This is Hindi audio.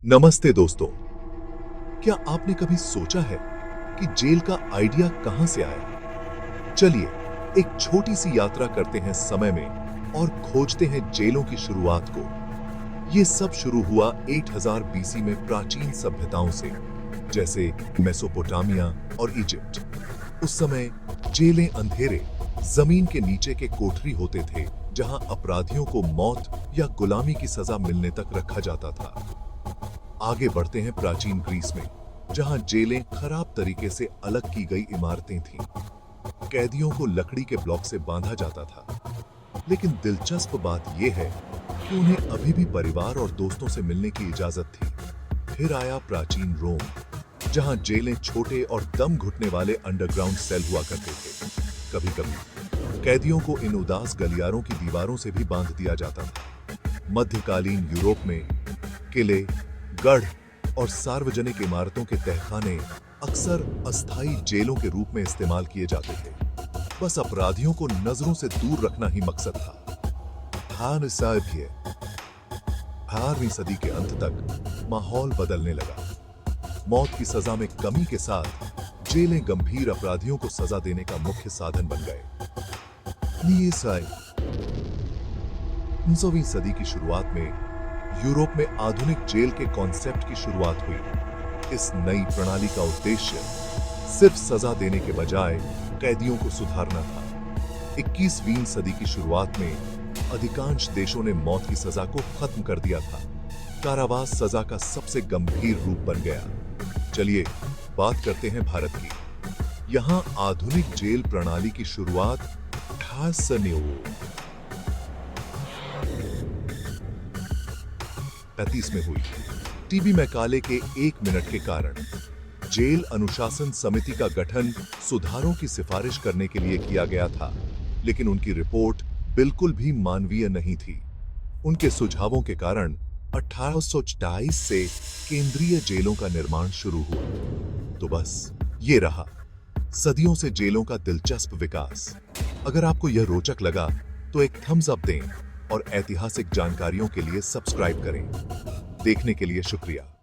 नमस्ते दोस्तों। क्या आपने कभी सोचा है कि जेल का आइडिया कहां से आया? चलिए एक छोटी सी यात्रा करते हैं समय में और खोजते हैं जेलों की शुरुआत को। यह सब शुरू हुआ 8000 बीसी में प्राचीन सभ्यताओं से, जैसे मेसोपोटामिया और इजिप्ट। उस समय जेलें अंधेरे, जमीन के नीचे के कोठरी होते थे, जहां अपराधियों को मौत या गुलामी की सजा मिलने तक रखा जाता था। आगे बढ़ते हैं प्राचीन ग्रीस में, जहां जेलें खराब तरीके से अलग की गई इमारतें थीं। कैदियों को लकड़ी के ब्लॉक से बांधा जाता था। लेकिन दिलचस्प बात यह है कि उन्हें अभी भी परिवार और दोस्तों से मिलने की इजाजत थी। फिर आया प्राचीन रोम, जहां जेलें छोटे और दम घुटने वाले अंडरग्राउंड सेल हुआ करते थे। कभी-कभी कैदियों को इन उदास गलियारों की दीवारों से भी बांध दिया जाता था। मध्यकालीन यूरोप में किले, गढ़ और सार्वजनिक इमारतों के तहखाने अक्सर अस्थायी जेलों के रूप में इस्तेमाल किए जाते थे। बस अपराधियों को नजरों से दूर रखना ही मकसद था। 18वीं सदी के अंत तक माहौल बदलने लगा। मौत की सजा में कमी के साथ जेलें गंभीर अपराधियों को सजा देने का मुख्य साधन बन गए। 19वीं सदी की शुरुआत में यूरोप में आधुनिक जेल के कॉन्सेप्ट की शुरुआत हुई। इस नई प्रणाली का उद्देश्य सिर्फ सजा देने के बजाय कैदियों को सुधारना था। 21वीं सदी की शुरुआत में अधिकांश देशों ने मौत की सजा को खत्म कर दिया था। कारावास सजा का सबसे गंभीर रूप बन गया। चलिए बात करते हैं भारत की। यहां आधुनिक जेल प्रणाली की शुरुआत 1835 में हुई। टीबी मैकाले के 1 मिनट के कारण जेल अनुशासन समिति का गठन सुधारों की सिफारिश करने के लिए किया गया था, लेकिन उनकी रिपोर्ट बिल्कुल भी मानवीय नहीं थी। उनके सुझावों के कारण 1827 से केंद्रीय जेलों का निर्माण शुरू हुआ। तो बस ये रहा सदियों से जेलों का दिलचस्प विकास। अगर आपको यह रोचक लगा तो एक थम्स अप दें और ऐतिहासिक जानकारियों के लिए सब्सक्राइब करें। देखने के लिए शुक्रिया।